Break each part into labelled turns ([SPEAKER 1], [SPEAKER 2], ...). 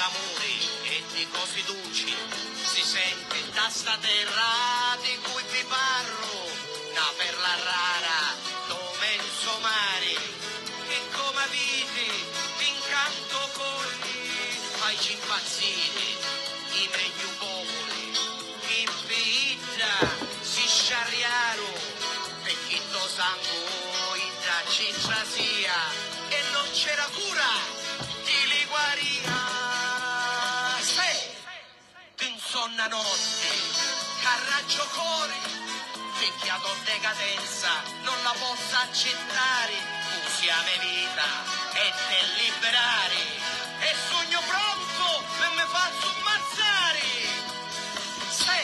[SPEAKER 1] d'amori e di cose dolci si sente da sta terra di cui vi parlo, una perla rara, d'immenso mare, che come vedi d'incanto corri ai cimpazzini, i meglio popoli, chi vita si sciarriaro, e chi to sangue in ciccia sia, e non c'era cura di li guaria. Se d'insonna notte, carraggio cuore, picchiato decadenza, non la possa accettare, usiame vita e te liberare, e sogno pronto e me faccio ammazzare. Se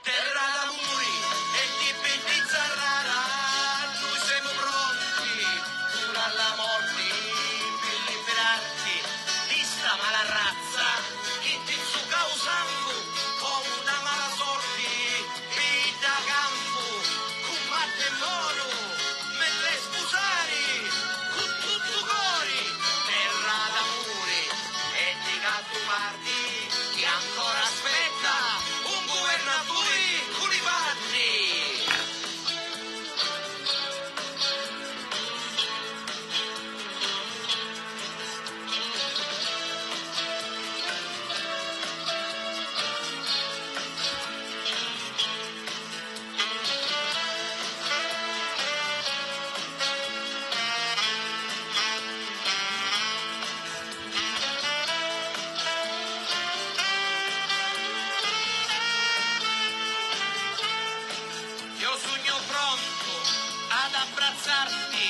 [SPEAKER 1] terra d'amori e di bellezza rara, noi siamo pronti pure alla morte per liberarti di sta mala razza che ti succa sangue come una mala sorte, e da campo con Marte e Moro mentre sposare con tutto cuore, terra d'amore e di gatto parti che ancora aspetta un governatore con i patti. Io sogno pronto ad abbracciarti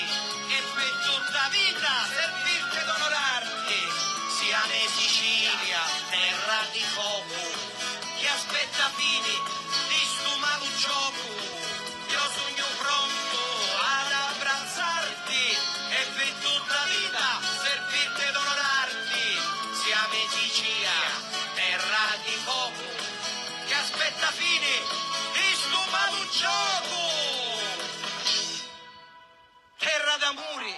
[SPEAKER 1] e per tutta vita servirti ed onorarti, sia in Sicilia, terra di fuoco, che aspetta fini di sto malo gioco. Io sogno pronto ad abbracciarti e per tutta vita servirti ed onorarti, sia in Sicilia, terra di fuoco, che aspetta fini di sto malo gioco. Terra d'amore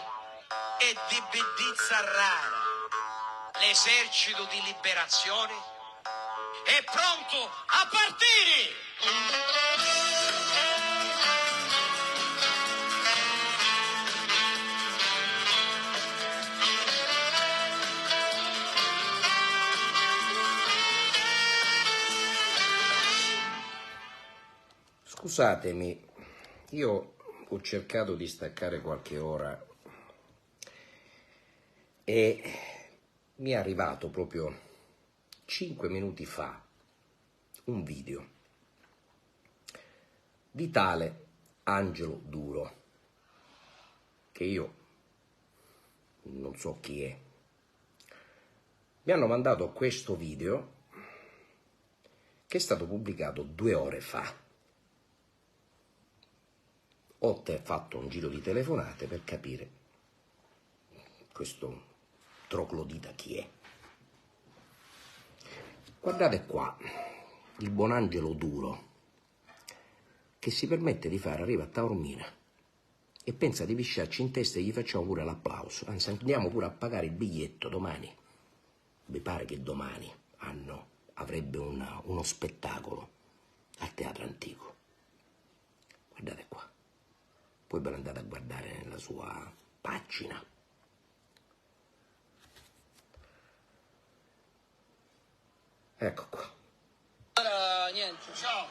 [SPEAKER 1] e di bellezza rara, l'esercito di liberazione è pronto a partire.
[SPEAKER 2] Scusatemi, io ho cercato di staccare qualche ora e mi è arrivato proprio 5 minuti fa un video di tale Angelo Duro, che io non so chi è. Mi hanno mandato questo video che è stato pubblicato 2 ore fa. Ho fatto un giro di telefonate per capire questo troglodita chi è. Guardate qua, il buon Angelo Duro, che si permette di fare arriva a Taormina e pensa di pisciarci in testa e gli facciamo pure l'applauso, anzi andiamo pure a pagare il biglietto domani. Mi pare che domani avrebbe uno spettacolo al Teatro Antico. Guardate qua. Poi ve lo andate a guardare nella sua pagina. Ecco qua.
[SPEAKER 3] Allora, niente. Ciao,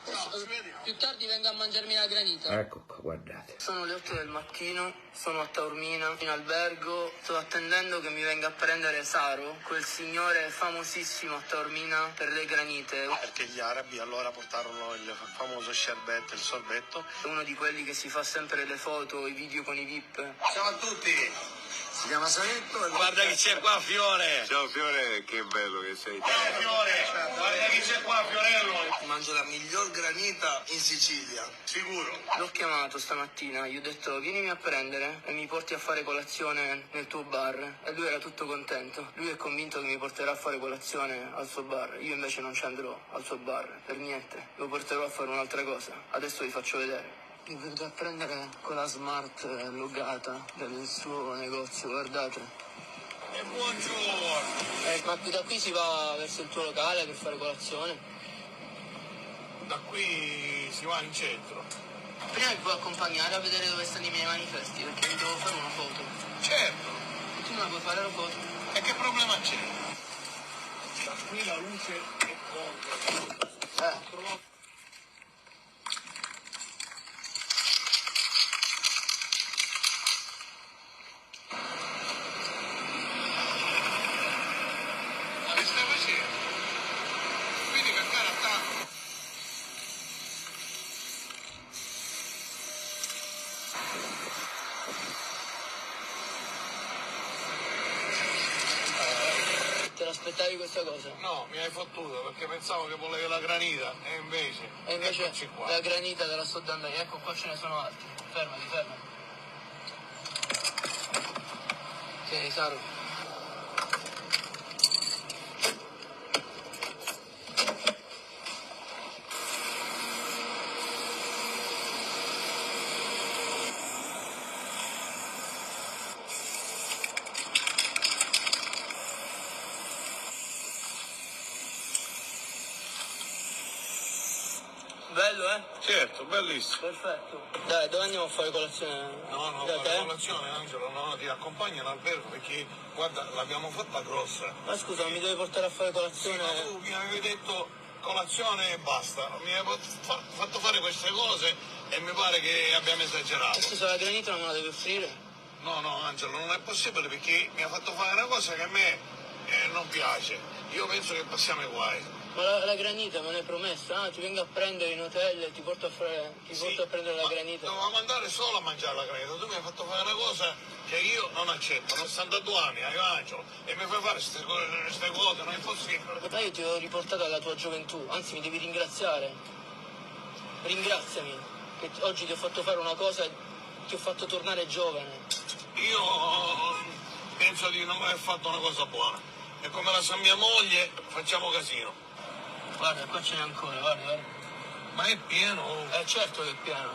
[SPEAKER 3] più tardi vengo a mangiarmi la granita.
[SPEAKER 2] Ecco qua, guardate.
[SPEAKER 3] Sono le 8 del mattino, sono a Taormina, in albergo. Sto attendendo che mi venga a prendere Saro, quel signore famosissimo a Taormina per le granite.
[SPEAKER 4] Perché gli arabi allora portarono il famoso sherbet, il sorbetto.
[SPEAKER 3] È uno di quelli che si fa sempre le foto, i video con i VIP.
[SPEAKER 4] Ciao a tutti!
[SPEAKER 3] Si chiama Saletto e...
[SPEAKER 4] Guarda chi c'è qua, Fiore!
[SPEAKER 5] Ciao Fiore, che bello che sei.
[SPEAKER 4] Fiore! Guarda chi c'è qua, Fiorello!
[SPEAKER 5] Mangio la miglior granita in Sicilia.
[SPEAKER 4] Sicuro?
[SPEAKER 3] L'ho chiamato stamattina, gli ho detto vienimi a prendere e mi porti a fare colazione nel tuo bar. E lui era tutto contento. Lui è convinto che mi porterà a fare colazione al suo bar. Io invece non ci andrò al suo bar, per niente. Lo porterò a fare un'altra cosa. Adesso vi faccio vedere. Mi venuto a prendere con la smart logata del suo negozio, guardate.
[SPEAKER 4] E buongiorno.
[SPEAKER 3] Ma da qui si va verso il tuo locale per fare colazione?
[SPEAKER 4] Da qui si va in centro.
[SPEAKER 3] Prima mi puoi accompagnare a vedere dove stanno i miei manifesti, perché mi devo fare una foto.
[SPEAKER 4] Certo.
[SPEAKER 3] E tu me la puoi fare la foto?
[SPEAKER 4] E che problema c'è? Da qui la luce è contro. Ma che stai facendo? Quindi per fare attacco.
[SPEAKER 3] Te l'aspettavi questa cosa?
[SPEAKER 4] No, mi hai fottuto perché pensavo che volevi la granita e invece eccoci qua.
[SPEAKER 3] La granita te la sto dando io, ecco qua ce ne sono altri. Fermati, fermati. Tieni, Saro. Bello, eh?
[SPEAKER 4] Certo, bellissimo.
[SPEAKER 3] Perfetto. Dai, dove andiamo a fare colazione?
[SPEAKER 4] No,
[SPEAKER 3] Da
[SPEAKER 4] fare
[SPEAKER 3] te?
[SPEAKER 4] colazione, Angelo, no, ti accompagno all'albergo perché, guarda, l'abbiamo fatta grossa.
[SPEAKER 3] Ma scusa, mi devi portare a fare colazione?
[SPEAKER 4] Ma tu mi avevi detto colazione e basta, mi hai fatto fare queste cose e mi pare che abbiamo esagerato.
[SPEAKER 3] Scusa, la granita non me la devi offrire?
[SPEAKER 4] No, Angelo, non è possibile perché mi ha fatto fare una cosa che a me non piace. Io penso che passiamo i guai.
[SPEAKER 3] Ma la granita me l'hai promessa, ti vengo a prendere in hotel e ti porto a prendere la granita.
[SPEAKER 4] Dovevamo andare solo a mangiare la granita, tu mi hai fatto fare una cosa che io non accetto, ho 62 anni, Angelo, e mi fai fare queste cose, non è possibile.
[SPEAKER 3] Ma io ti ho riportato alla tua gioventù, anzi mi devi ringraziare. Ringraziami, che oggi ti ho fatto fare una cosa, ti ho fatto tornare giovane.
[SPEAKER 4] Io penso di non aver fatto una cosa buona, e come la sa mia moglie facciamo casino.
[SPEAKER 3] Guarda, qua ce n'è ancora, guarda.
[SPEAKER 4] Ma è pieno?
[SPEAKER 3] Certo che è pieno.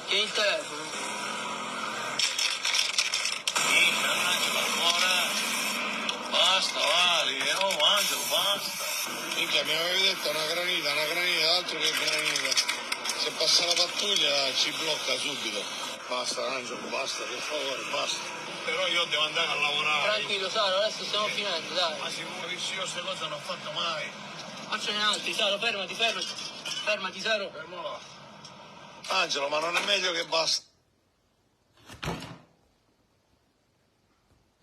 [SPEAKER 3] Tieni il telefono.
[SPEAKER 4] Basta, Vali, Angelo, basta. Minchia, mi avevi detto una granita, altro che granita. Se passa la pattuglia ci blocca subito. Basta, Angelo, basta, per favore, basta. Però io devo andare a lavorare.
[SPEAKER 3] Tranquillo, Saro, adesso stiamo finendo, dai.
[SPEAKER 4] Ma sicuro che io queste cose non ho fatto mai.
[SPEAKER 3] Ma ce n'è altri, Saro, fermati. Fermati, Saro.
[SPEAKER 4] Fermo là. Angelo, ma non è meglio che basta?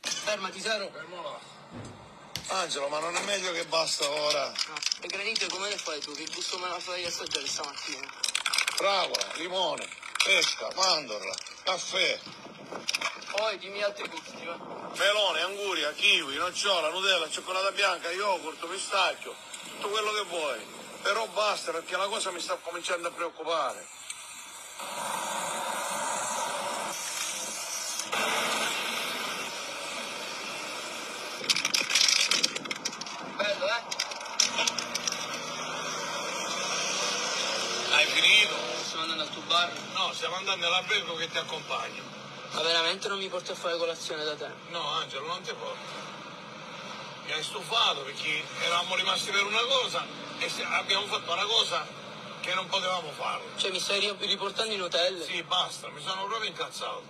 [SPEAKER 3] Fermati, Saro.
[SPEAKER 4] Fermo là. Angelo, ma non è meglio che basta ora?
[SPEAKER 3] No. Le granite come le fai tu? Che gusto me la fai assaggiare stamattina?
[SPEAKER 4] Fragola, limone, pesca, mandorla, caffè.
[SPEAKER 3] Poi dimmi altri gusti, va.
[SPEAKER 4] Melone, anguria, kiwi, nocciola, Nutella, cioccolata bianca, yogurt, pistacchio, tutto quello che vuoi. Però basta perché la cosa mi sta cominciando a preoccupare.
[SPEAKER 3] Bello, eh?
[SPEAKER 4] Hai finito?
[SPEAKER 3] Stiamo andando al tuo bar?
[SPEAKER 4] No, stiamo andando all'albergo che ti accompagno.
[SPEAKER 3] Ma veramente non mi porti a fare colazione da te?
[SPEAKER 4] No, Angelo, non ti porto. Mi hai stufato perché eravamo rimasti per una cosa e abbiamo fatto una cosa che non potevamo fare.
[SPEAKER 3] Cioè mi stai riportando in hotel?
[SPEAKER 4] Sì, basta, mi sono proprio incazzato.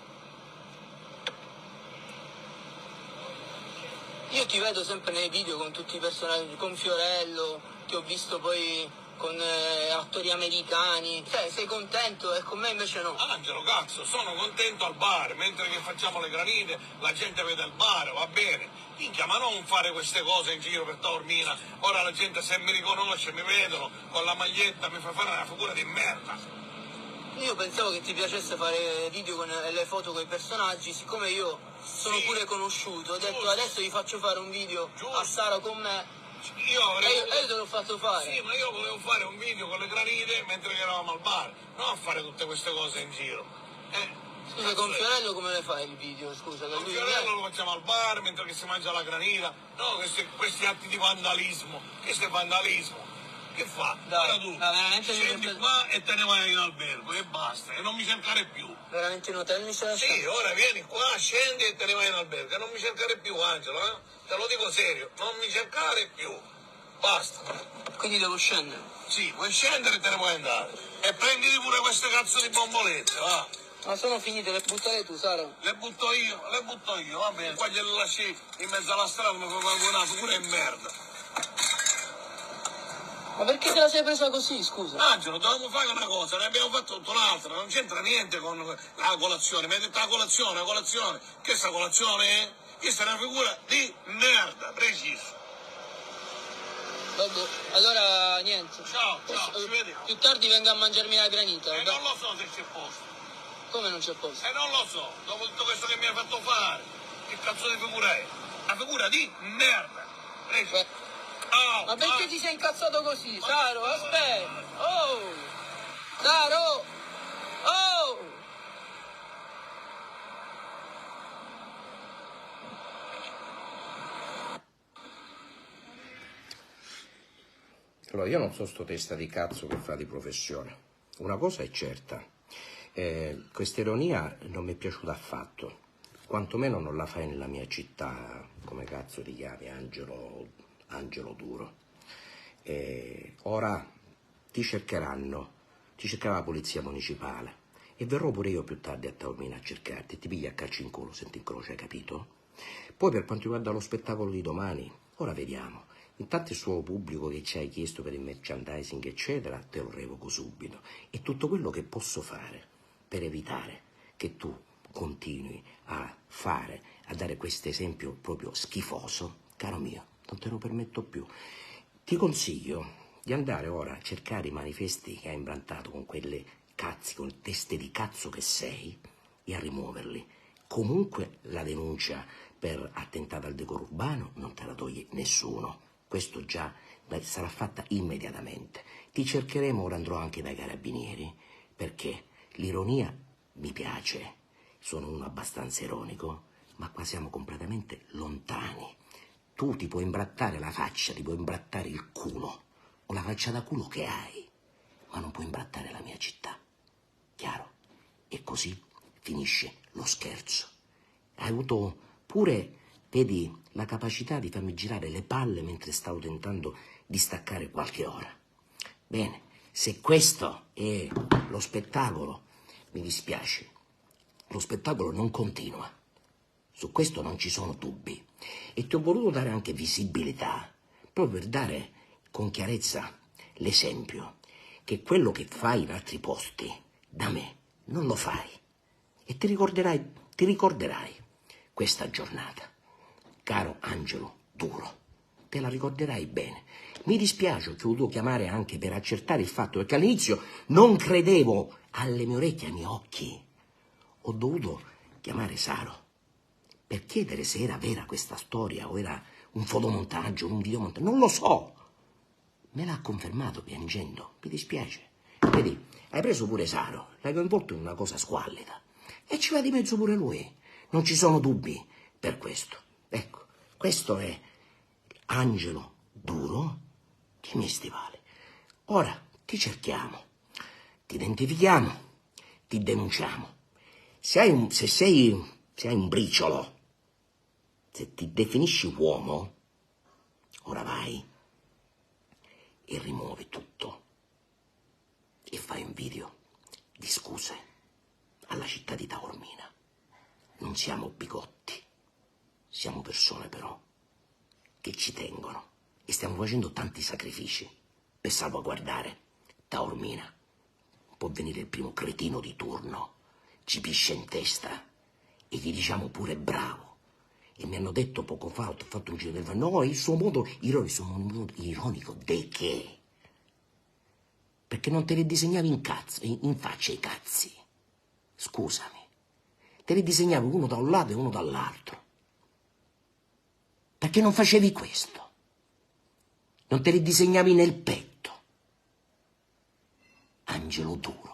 [SPEAKER 3] Io ti vedo sempre nei video con tutti i personaggi, con Fiorello, ti ho visto poi con attori americani. Cioè, sei contento e con me invece no.
[SPEAKER 4] Angelo, cazzo, sono contento al bar, mentre che facciamo le granite, la gente vede il bar, va bene. Minchia, ma non fare queste cose in giro per Taormina. Ora la gente se mi riconosce, mi vedono con la maglietta, mi fa fare una figura di merda.
[SPEAKER 3] Io pensavo che ti piacesse fare video con le foto con i personaggi, siccome io sono pure conosciuto, ho detto adesso gli faccio fare un video a Sara con me.
[SPEAKER 4] Io
[SPEAKER 3] te l'ho fatto fare.
[SPEAKER 4] Sì, ma io volevo fare un video con le granite mentre che eravamo al bar, non a fare tutte queste cose in giro.
[SPEAKER 3] Scusa, con Fiorello come le fai il video? Scusa, che
[SPEAKER 4] con
[SPEAKER 3] lui
[SPEAKER 4] Fiorello lo facciamo al bar mentre che si mangia la granita, no, questi atti di vandalismo, questo è vandalismo. che fa?
[SPEAKER 3] Dai,
[SPEAKER 4] Ora tu
[SPEAKER 3] veramente
[SPEAKER 4] scendi qua e te ne vai in albergo e basta, e non mi cercare più.
[SPEAKER 3] Veramente in hotel mi c'è
[SPEAKER 4] Sì, ora vieni qua, scendi e te ne vai in albergo, e non mi cercare più, Angelo, te lo dico serio, non mi cercare più, basta.
[SPEAKER 3] Quindi devo scendere.
[SPEAKER 4] Sì, vuoi scendere e te ne puoi andare, e prenditi pure queste cazzo di bombolette, va.
[SPEAKER 3] Ma sono finite, le buttare tu, Sara.
[SPEAKER 4] Le butto io, va bene, qua gliele lasci in mezzo alla strada come qualcunato, pure in merda.
[SPEAKER 3] Ma perché te la sei presa così, scusa?
[SPEAKER 4] Angelo, dovevamo fare una cosa, ne abbiamo fatto tutta un'altra, non c'entra niente con la colazione, mi hai detto la colazione, che sta colazione è? Questa è una figura di merda, preciso.
[SPEAKER 3] Vabbè, allora niente.
[SPEAKER 4] Ciao, ci vediamo.
[SPEAKER 3] Più tardi vengo a mangiarmi la granita.
[SPEAKER 4] E non lo so se c'è posto.
[SPEAKER 3] Come non c'è posto?
[SPEAKER 4] E non lo so, dopo tutto questo che mi hai fatto fare, che cazzo di figura è? Una figura di merda, preciso. Oh,
[SPEAKER 3] Ma perché ti sei incazzato così, Saro? Aspetta! Oh! Saro! Oh!
[SPEAKER 2] Allora, io non so sto testa di cazzo che fa di professione. Una cosa è certa, questa ironia non mi è piaciuta affatto, quantomeno non la fai nella mia città, come cazzo ti chiami, Angelo Duro. Ora ti cercherà la polizia municipale e verrò pure io più tardi a Taormina a cercarti e ti piglia a calci in culo se ti incrocia, hai capito? Poi per quanto riguarda lo spettacolo di domani, ora vediamo. Intanto il suo pubblico che ci hai chiesto per il merchandising eccetera te lo revoco subito, e tutto quello che posso fare per evitare che tu continui a dare questo esempio proprio schifoso, caro mio, non te lo permetto più. Ti consiglio di andare ora a cercare i manifesti che hai imbrantato con quelle cazzi, con teste di cazzo che sei, e a rimuoverli. Comunque la denuncia per attentato al decoro urbano non te la toglie nessuno. Questo già sarà fatta immediatamente. Ti cercheremo, ora andrò anche dai carabinieri, perché l'ironia mi piace, sono uno abbastanza ironico, ma qua siamo completamente lontani. Tu ti puoi imbrattare la faccia, ti puoi imbrattare il culo, o la faccia da culo che hai, ma non puoi imbrattare la mia città. Chiaro? E così finisce lo scherzo. Hai avuto pure, vedi, la capacità di farmi girare le palle mentre stavo tentando di staccare qualche ora. Bene, se questo è lo spettacolo, mi dispiace. Lo spettacolo non continua. Su questo non ci sono dubbi. E ti ho voluto dare anche visibilità, proprio per dare con chiarezza l'esempio che quello che fai in altri posti, da me, non lo fai. E ti ricorderai questa giornata. Caro Angelo Duro, te la ricorderai bene. Mi dispiace che ho dovuto chiamare anche per accertare il fatto, perché all'inizio non credevo alle mie orecchie, ai miei occhi. Ho dovuto chiamare Saro per chiedere se era vera questa storia o era un fotomontaggio, un videomontaggio, non lo so. Me l'ha confermato piangendo, mi dispiace. Vedi, hai preso pure Saro, l'hai coinvolto in una cosa squallida e ci va di mezzo pure lui. Non ci sono dubbi per questo. Ecco, questo è Angelo Duro di miei stivali. Ora ti cerchiamo, ti identifichiamo, ti denunciamo. Se hai un briciolo, se ti definisci uomo, ora vai e rimuovi tutto e fai un video di scuse alla città di Taormina. Non siamo bigotti, siamo persone però che ci tengono e stiamo facendo tanti sacrifici per salvaguardare Taormina. Può venire il primo cretino di turno, ci piscia in testa e gli diciamo pure bravo. E mi hanno detto poco fa, ho fatto un giro del no, il suo modo ironico, de che? Perché non te li disegnavi in faccia i cazzi. Scusami. Te li disegnavi uno da un lato e uno dall'altro. Perché non facevi questo? Non te li disegnavi nel petto. Angelo Duro.